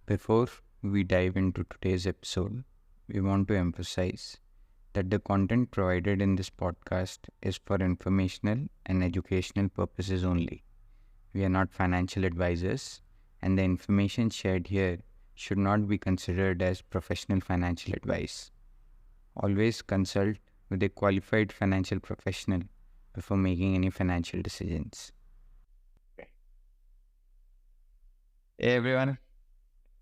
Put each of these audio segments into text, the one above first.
Before we dive into today's episode, we want to emphasize that the content provided in this podcast is for informational and educational purposes only. We are not financial advisors, and the information shared here should not be considered as professional financial advice. Always consult with a qualified financial professional before making any financial decisions. Hey everyone,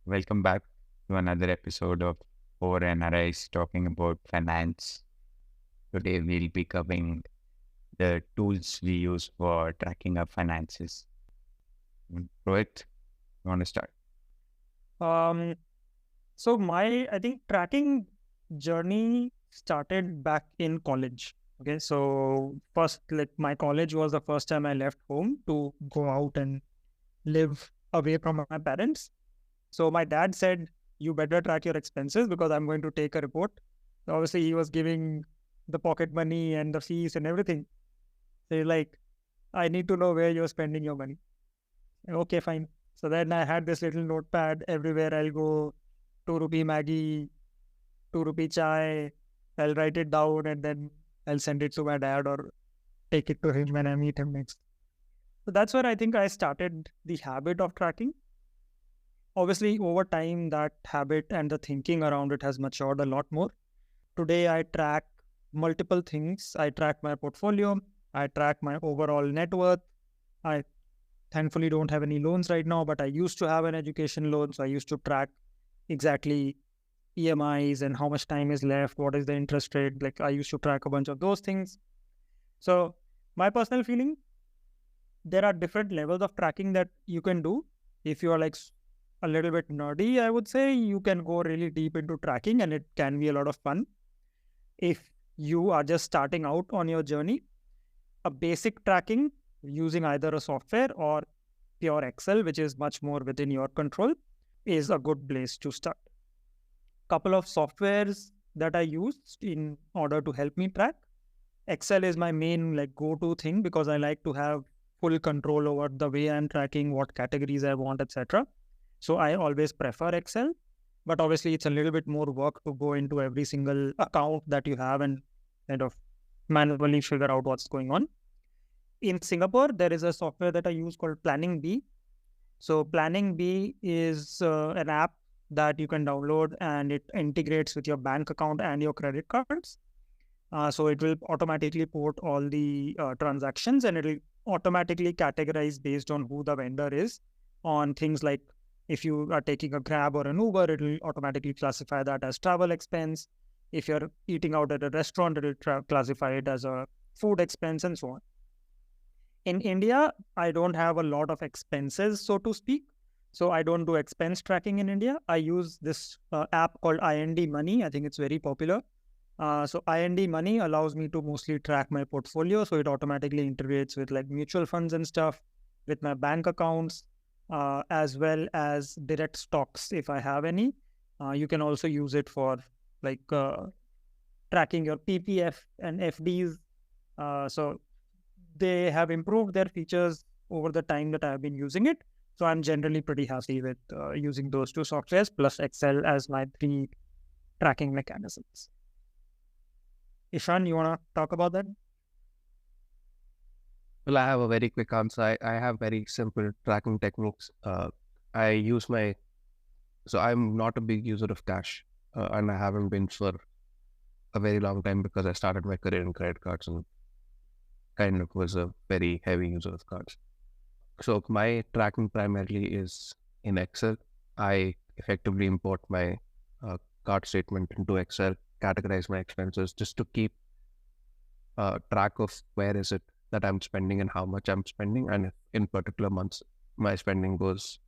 welcome back to another episode of Four NRIs talking about finance. Today we'll be covering the tools we use for tracking our finances. Rohit, you want to start? Um, I think tracking journey started back in college. Okay, so first, like my college was the first time I left home to go out and live away from my parents. So my dad said, "You better track your expenses because I'm going to take a report." Obviously, he was giving the pocket money and the fees and everything. So he's like, "I need to know where you're spending your money." Okay, fine. So then I had this little notepad everywhere I'll go, 2 rupee Maggie, 2 rupee chai. I'll write it down and then I'll send it to my dad or take it to him when I meet him next. So that's where I think I started the habit of tracking. Obviously, over time, that habit and the thinking around it has matured a lot more. Today, I track multiple things. I track my portfolio, I track my overall net worth. I thankfully don't have any loans right now, but I used to have an education loan. So I used to track exactly EMIs and how much time is left, what is the interest rate. Like I used to track a bunch of those things. So my personal feeling, there are different levels of tracking that you can do. If you are like a little bit nerdy, I would say you can go really deep into tracking and it can be a lot of fun. If you are just starting out on your journey, a basic tracking using either a software or pure Excel, which is much more within your control, is a good place to start. Couple of softwares that I use in order to help me track. Excel is my main like go-to thing because I like to have full control over the way I'm tracking, what categories I want, etc. So I always prefer Excel, but obviously it's a little bit more work to go into every single account that you have and kind of manually figure out what's going on. In Singapore, there is a software that I use called Planning Bee. So Planning Bee is an app that you can download and it integrates with your bank account and your credit cards. So it will automatically port all the transactions and it will automatically categorize based on who the vendor is on things like if you are taking a Grab or an Uber, it will automatically classify that as travel expense. If you're eating out at a restaurant, it will classify it as a food expense and so on. In India, I don't have a lot of expenses, so to speak. So I don't do expense tracking in India. I use this app called IND Money. I think it's very popular. So IND Money allows me to mostly track my portfolio. So it automatically integrates with like mutual funds and stuff, with my bank accounts, as well as direct stocks if I have any. You can also use it for like tracking your PPF and FDs. So they have improved their features over the time that I've been using it. So I'm generally pretty happy with using those two softwares plus Excel as my three tracking mechanisms. Ishan, you want to talk about that? Well, I have a very quick answer. I have very simple tracking techniques. I use so I'm not a big user of cash, and I haven't been for a very long time because I started my career in credit cards and kind of was a very heavy user of cards. So my tracking primarily is in Excel. I effectively import my card statement into Excel, categorize my expenses just to keep track of where is it that I'm spending and how much I'm spending. And if in particular months my spending goes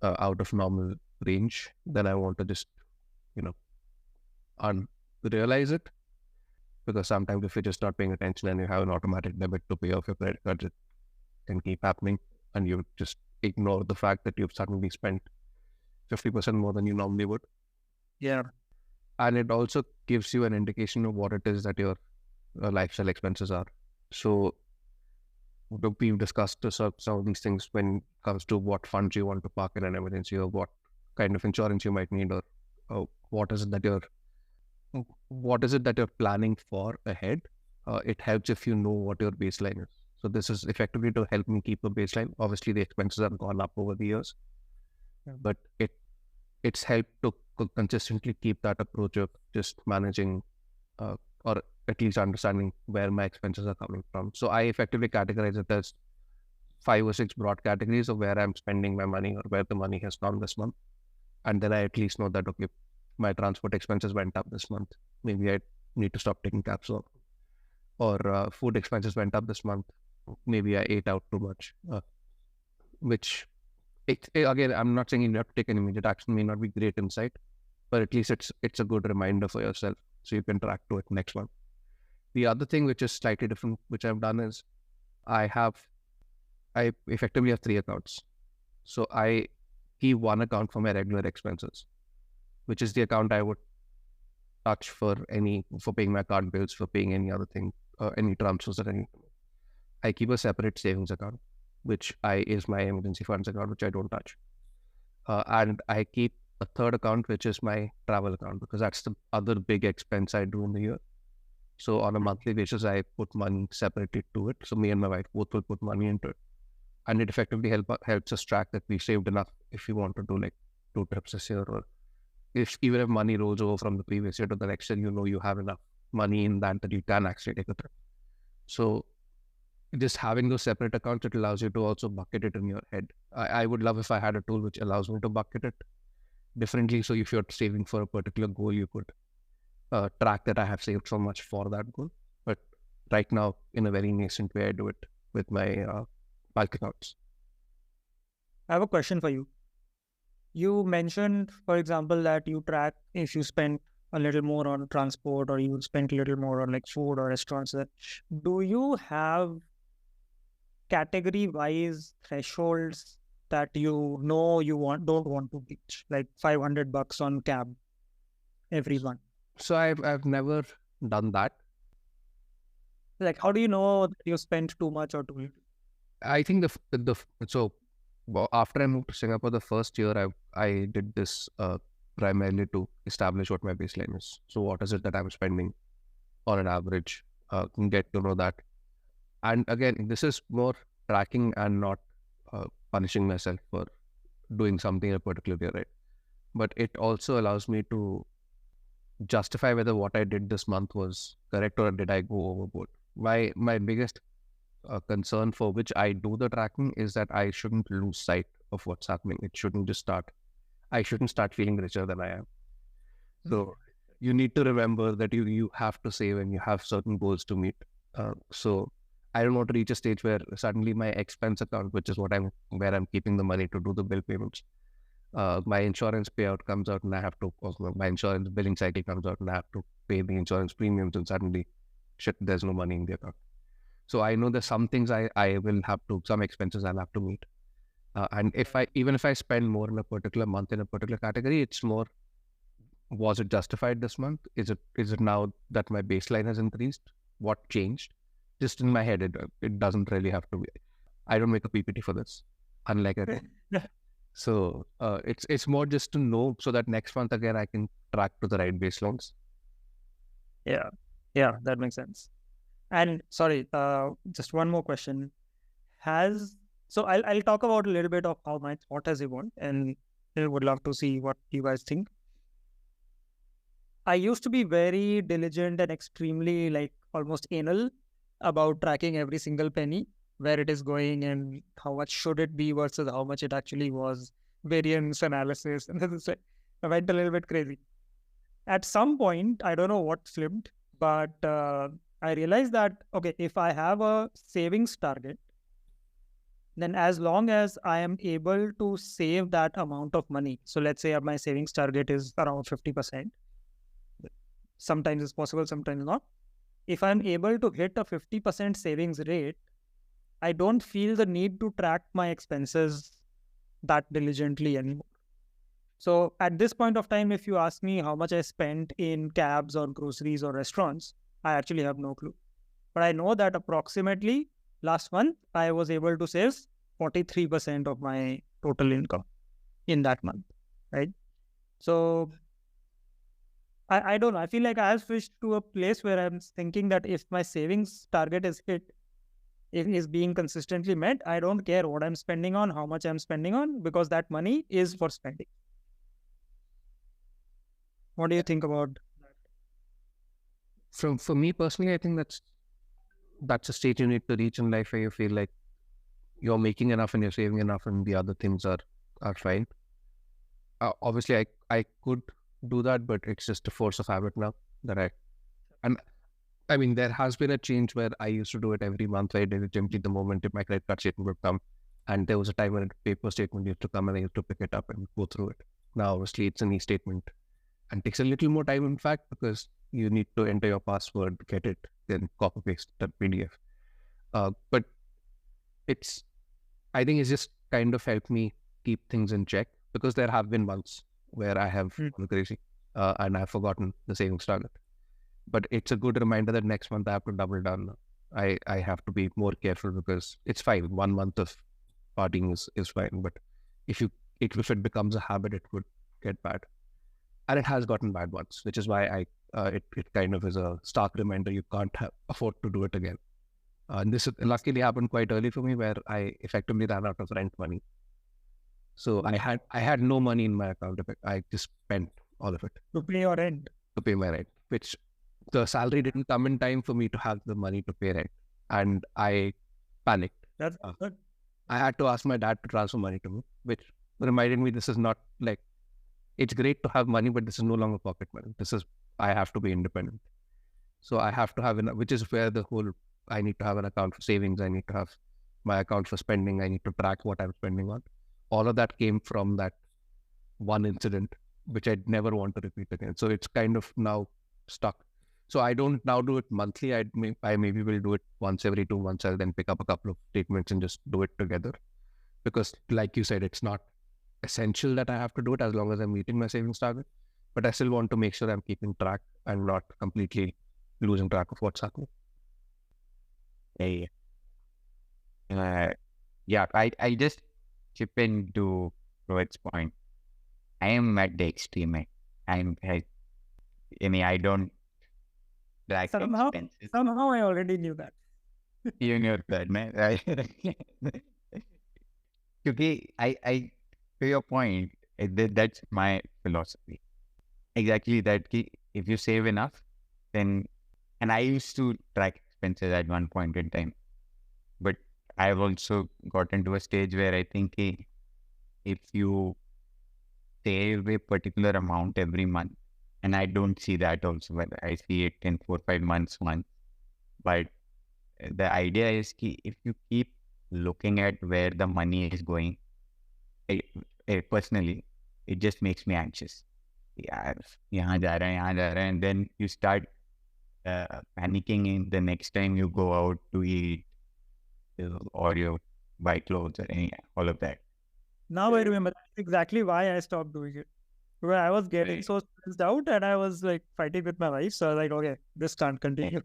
out of normal range, then I want to just, realize it. Because sometimes if you're just not paying attention and you have an automatic debit to pay off your credit cards, it can keep happening. And you just ignore the fact that you've suddenly spent 50% more than you normally would. Yeah. And it also gives you an indication of what it is that your lifestyle expenses are. So we've discussed some of these things when it comes to what funds you want to park in and everything. So you have what kind of insurance you might need, or what is it that you're planning for ahead. It helps if you know what your baseline is. So this is effectively to help me keep a baseline. Obviously, the expenses have gone up over the years, but it's helped to consistently keep that approach of just managing, or at least understanding where my expenses are coming from. So I effectively categorize it as 5 or 6 broad categories of where I'm spending my money or where the money has gone this month. And then I at least know that, okay, my transport expenses went up this month. Maybe I need to stop taking cabs, or food expenses went up this month. Maybe I ate out too much, which again, I'm not saying you have to take an immediate action, may not be great insight, but at least it's a good reminder for yourself so you can track to it next month. The other thing which is slightly different, which I've done, is I effectively have 3 accounts. So I keep one account for my regular expenses, which is the account I would touch for paying my card bills, for paying any other thing, any transfers that I need. I keep a separate savings account, which is my emergency funds account, which I don't touch. And I keep a third account, which is my travel account, because that's the other big expense I do in the year. So on a monthly basis, I put money separately to it. So me and my wife both will put money into it. And it effectively helps us track that we saved enough if we want to do like 2 trips this year, or even if money rolls over from the previous year to the next year, you have enough money in that you can actually take a trip. So just having those separate accounts, it allows you to also bucket it in your head. I would love if I had a tool which allows me to bucket it differently. So if you're saving for a particular goal, you could track that I have saved so much for that goal. But right now, in a very nascent way, I do it with my bulk accounts. I have a question for you. You mentioned, for example, that you track if you spend a little more on transport, or you spend a little more on like food or restaurants. Do you have category-wise thresholds that you don't want to reach, like $500 on cab every month? So I've never done that. Like, how do you know that you spent too much or too little? I think after I moved to Singapore, the first year I did this primarily to establish what my baseline is. So what is it that I'm spending on an average? Get to know that. And again, this is more tracking and not punishing myself for doing something in a particular way, right? But it also allows me to justify whether what I did this month was correct or did I go overboard. My biggest concern for which I do the tracking is that I shouldn't lose sight of what's happening. I shouldn't start feeling richer than I am. So you need to remember that you have to save and you have certain goals to meet. So I don't want to reach a stage where suddenly my expense account, which is where I'm keeping the money to do the bill payments, my insurance payout comes out and I have to, my insurance billing cycle comes out and I have to pay the insurance premiums, and suddenly, shit, there's no money in the account. So I know there's some things I will have to, some expenses I'll have to meet. And even if I spend more in a particular month in a particular category, it's more, was it justified this month? Is it now that my baseline has increased? What changed? Just in my head, it doesn't really have to be. I don't make a PPT for this, unlike I do. So it's more just to know, so that next month again I can track to the right baselines. Yeah, that makes sense. And sorry, just one more question. So I'll talk about a little bit of how my thought has evolved, and I would love to see what you guys think. I used to be very diligent and extremely like almost anal about tracking every single penny, where it is going and how much should it be versus how much it actually was, variance analysis, and I went a little bit crazy. At some point, I don't know what flipped, but I realized that, okay, if I have a savings target, then as long as I am able to save that amount of money, so let's say my savings target is around 50%, sometimes it's possible, sometimes not. If I'm able to hit a 50% savings rate, I don't feel the need to track my expenses that diligently anymore. So at this point of time, if you ask me how much I spent in cabs or groceries or restaurants, I actually have no clue. But I know that approximately last month, I was able to save 43% of my total income in that month. right? So I don't know. I feel like I have switched to a place where I'm thinking that if my savings target is hit, if is being consistently met, I don't care what I'm spending on, how much I'm spending on, because that money is for spending. What do you think about that? For me personally, I think that's a stage you need to reach in life where you feel like you're making enough and you're saving enough and the other things are fine. Obviously, I could do that, but it's just a force of habit now and I mean, there has been a change where I used to do it every month. I did it empty the moment if my credit card statement would come. And there was a time when a paper statement used to come and I used to pick it up and go through it. Now, obviously, it's an e-statement and takes a little more time, in fact, because you need to enter your password, get it, then copy paste that PDF. But I think it's just kind of helped me keep things in check because there have been months where I have gone crazy and I've forgotten the savings target. But it's a good reminder that next month I have to double down. I have to be more careful because it's fine. 1 month of partying is fine. But if it becomes a habit, it would get bad. And it has gotten bad once, which is why it kind of is a stark reminder you can't afford to do it again. And this luckily happened quite early for me where I effectively ran out of rent money. So I had no money in my account. I just spent all of it. To pay your rent. To pay my rent, which the salary didn't come in time for me to have the money to pay rent. And I panicked. That's good. I had to ask my dad to transfer money to me, which reminded me this is not like, it's great to have money, but this is no longer pocket money. I have to be independent. So I have to have, which is where I need to have an account for savings. I need to have my account for spending. I need to track what I'm spending on. All of that came from that one incident, which I'd never want to repeat again. So it's kind of now stuck. So I don't now do it monthly. I maybe will do it once every 2 months. I'll then pick up a couple of statements and just do it together. Because like you said, it's not essential that I have to do it as long as I'm meeting my savings target. But I still want to make sure I'm keeping track and not completely losing track of what's happening. Yeah, I just chip into Rohit's point. I am at the extreme end. I don't track expenses. Somehow I already knew that. You knew that, man. Okay, I to your point, that's my philosophy. Exactly that. If you save enough, then, and I used to track expenses at one point in time, but I've also gotten to a stage where I think if you save a particular amount every month, and I don't see that also, but I see it in 4 or 5 months once. But the idea is if you keep looking at where the money is going, personally, it just makes me anxious. Yeah, यहाँ जा रहा है, and then you start panicking in the next time you go out to eat or you buy clothes or all of that. Now I remember that's exactly why I stopped doing it. Because I was getting so stressed out and I was like fighting with my wife. So I was like, okay, this can't continue.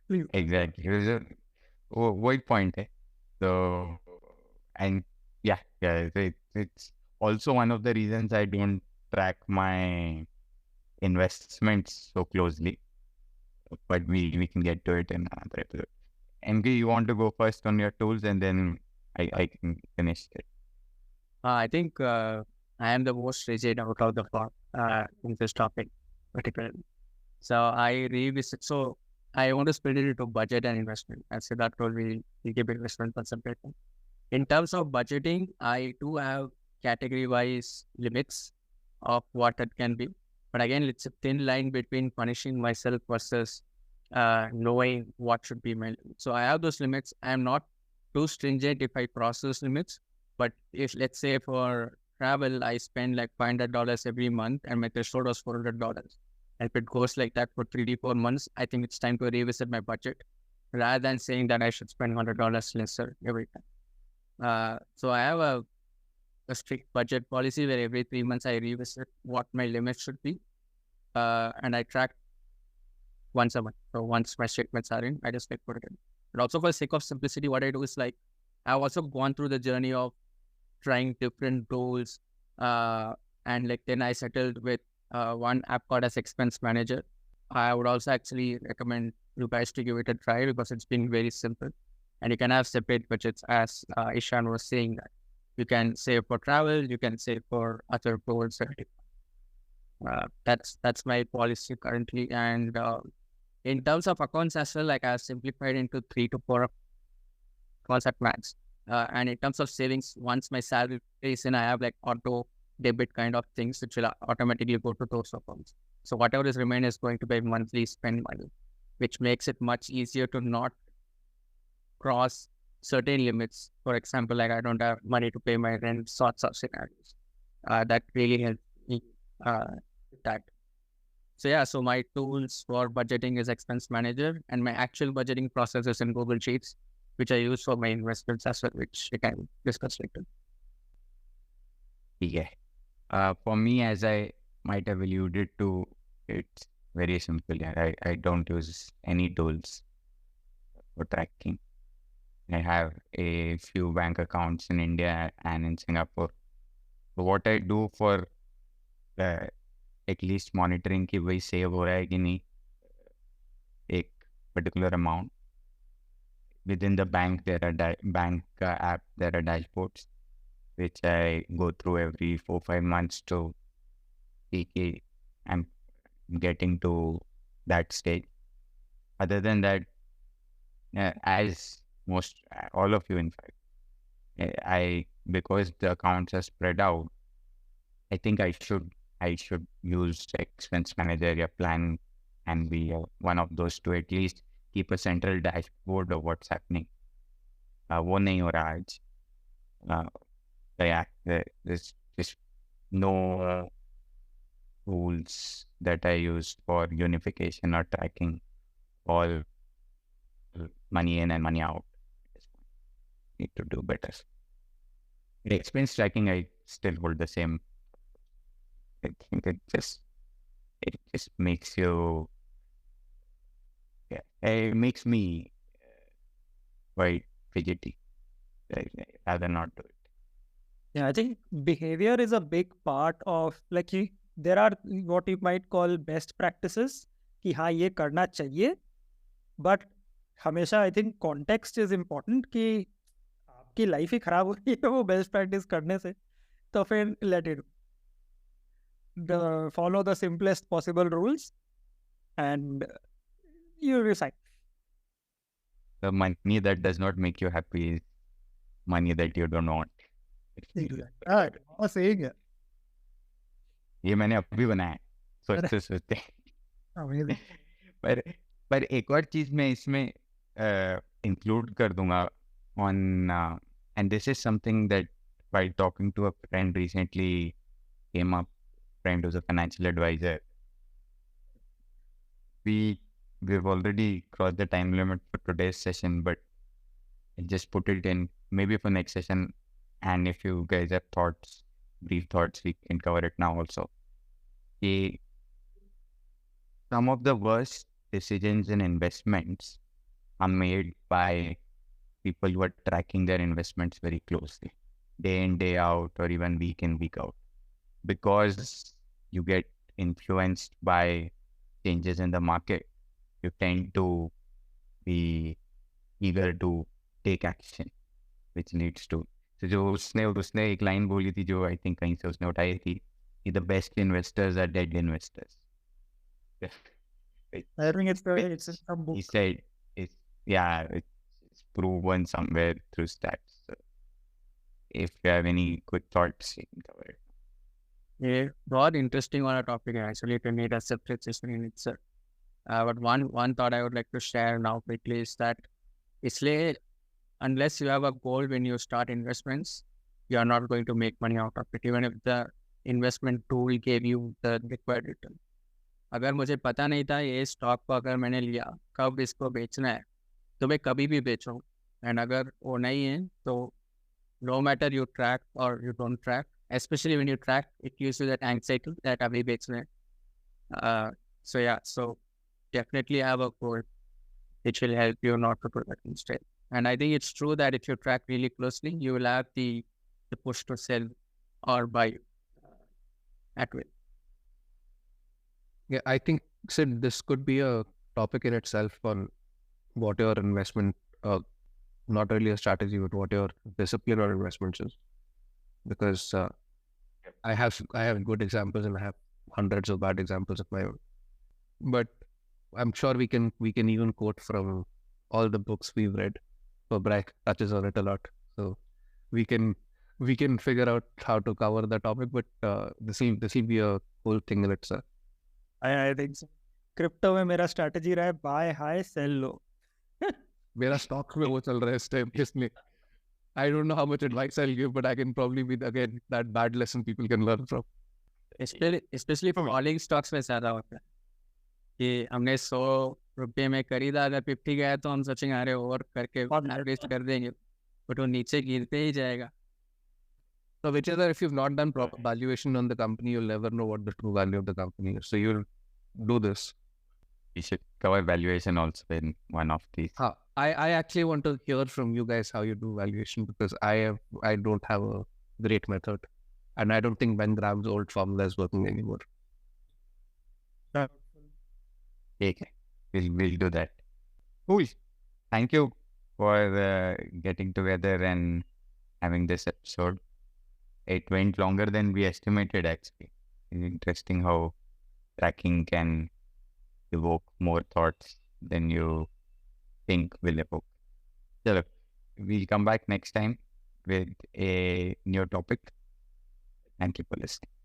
Please. Exactly. It was a wide point. So, and yeah, it's also one of the reasons I don't track my investments so closely. But we can get to it in another episode. MK, you want to go first on your tools and then I can finish it. I think I am the most rigid out of the four in this topic particularly. So I revisit. So I want to split it into budget and investment. And so that will be keep investment concentration. In terms of budgeting, I do have category-wise limits of what it can be. But again, it's a thin line between punishing myself versus knowing what should be my limit. So I have those limits. I'm not too stringent if I cross those limits. But if, let's say, for travel, I spend like $500 every month and my threshold was $400. And if it goes like that for 3-4 months, I think it's time to revisit my budget rather than saying that I should spend $100 lesser every time. So I have a strict budget policy where every 3 months I revisit what my limits should be. And I track once a month. So once my statements are in, I just like put it in. But also for the sake of simplicity, what I do is like, I've also gone through the journey of trying different tools. and like then I settled with one app called as Expense Manager. I would also actually recommend you guys to give it a try because it's been very simple, and you can have separate budgets as Ishan was saying that you can save for travel, you can save for other goals. That's my policy currently, and in terms of accounts as well, like I have simplified into 3 to 4 accounts at max. And in terms of savings, once my salary is in, I have like auto debit kind of things which will automatically go to those accounts. So whatever is remain is going to be monthly spend money, which makes it much easier to not cross certain limits. For example, like I don't have money to pay my rent, sorts of scenarios. That really helps me with that. So yeah, so my tools for budgeting is Expense Manager, and my actual budgeting process is in Google Sheets, which I use for my investments as well, which we can discuss later. Yeah. For me, as I might have alluded to, it's very simple. Yeah. I don't use any tools for tracking. I have a few bank accounts in India and in Singapore. So what I do for at least monitoring कि वही save हो रहा है कि नहीं एक particular amount. Within the bank, there are bank app, there are dashboards which I go through every 4-5 months to see I'm getting to that stage. Other than that, as most all of you in fact, because the accounts are spread out, I think I should use Expense Manager या plan and be one of those to at least keep a central dashboard of what's happening. वो नहीं हो रहा आज. Yeah, there's just no tools that I use for unification or tracking all money in and money out. Need to do better. The expense tracking, I still hold the same. I think it just makes you, it makes me quite fidgety. I'd rather not do it. Yeah, I think behavior is a big part of like there are what you might call best practices कि हाँ ये करना चाहिए, but हमेशा I think context is important कि आपकी life ही खराब हो रही है वो बेस्ट प्रैक्टिस करने से, तो फिर let it follow the simplest possible rules and you recite. The money that does not make you happy is money that you don't want. हाँ सही है. ये मैंने अभी बनाया है सोचते सोचते. पर एक और चीज मैं इसमें इंक्लूड कर दूंगा on and this is something that while talking to a friend recently came up. Friend who's a financial advisor. We've already crossed the time limit for today's session, but I just put it in maybe for next session. And if you guys have thoughts, brief thoughts, we can cover it now also. Some of the worst decisions in investments are made by people who are tracking their investments very closely, day in, day out, or even week in, week out, because you get influenced by changes in the market. You tend to be eager to take action, which leads to. So जो उसने एक line बोली थी जो I think कहीं से उसने उठाई थी कि the best investors are dead investors. I think it's a book. He said it's proven somewhere through stats. So if you have any quick thoughts, you can cover it. Yeah, बहुत interesting on a topic actually to need a separate session in itself. But one thought I would like to share now quickly is that इसलिए unless you have a goal when you start investments, you are not going to make money out of it, even if the investment tool gave you the required return. अगर मुझे पता नहीं था ये stock को अगर मैंने लिया कब इसको बेचना है तो मैं कभी भी बेचूं, एंड अगर वो नहीं है तो no matter you track or you don't track, especially when you track, it gives you that anxiety that अभी बेचना है. So definitely have a goal which will help you not to do that instead. And I think it's true that if you track really closely, you will have the push to sell or buy. at will. Yeah, I think, Sid, this could be a topic in itself on what your investment, not really a strategy, but what your discipline or investments is. Because I have good examples and I have hundreds of bad examples of my own. But I'm sure we can even quote from all the books we've read. So Brack touches on it a lot, so we can figure out how to cover the topic. But this will be a whole thing in itself. I think so. Crypto में मेरा strategy रहा है by high cell लो. मेरा stock में वो चल रहा है इस टाइम, इसलिए I don't know how much advice I'll give, but I can probably be again that bad lesson people can learn from. Especially falling stocks में ज्यादा होता है कि हमने 100 रुपये में खरीदा, अगर 50 गया तो हम सोचेंगे अरे ओवर करके एवरेज कर देंगे, बट वो नीचे गिरते ही जाएगा. So which is that if you've not done proper valuation on the company, you'll never know what the true value of the company is. So you'll do this. We should cover valuation also in one of these. I actually want to hear from you guys how you do valuation, because I don't have a great method, and I don't think Ben Graham's old formula is working anymore. Okay, we'll do that. Cool. Thank you for getting together and having this episode. It went longer than we estimated, actually. It's interesting how tracking can evoke more thoughts than you think will evoke. So we'll come back next time with a new topic. Thank you for listening.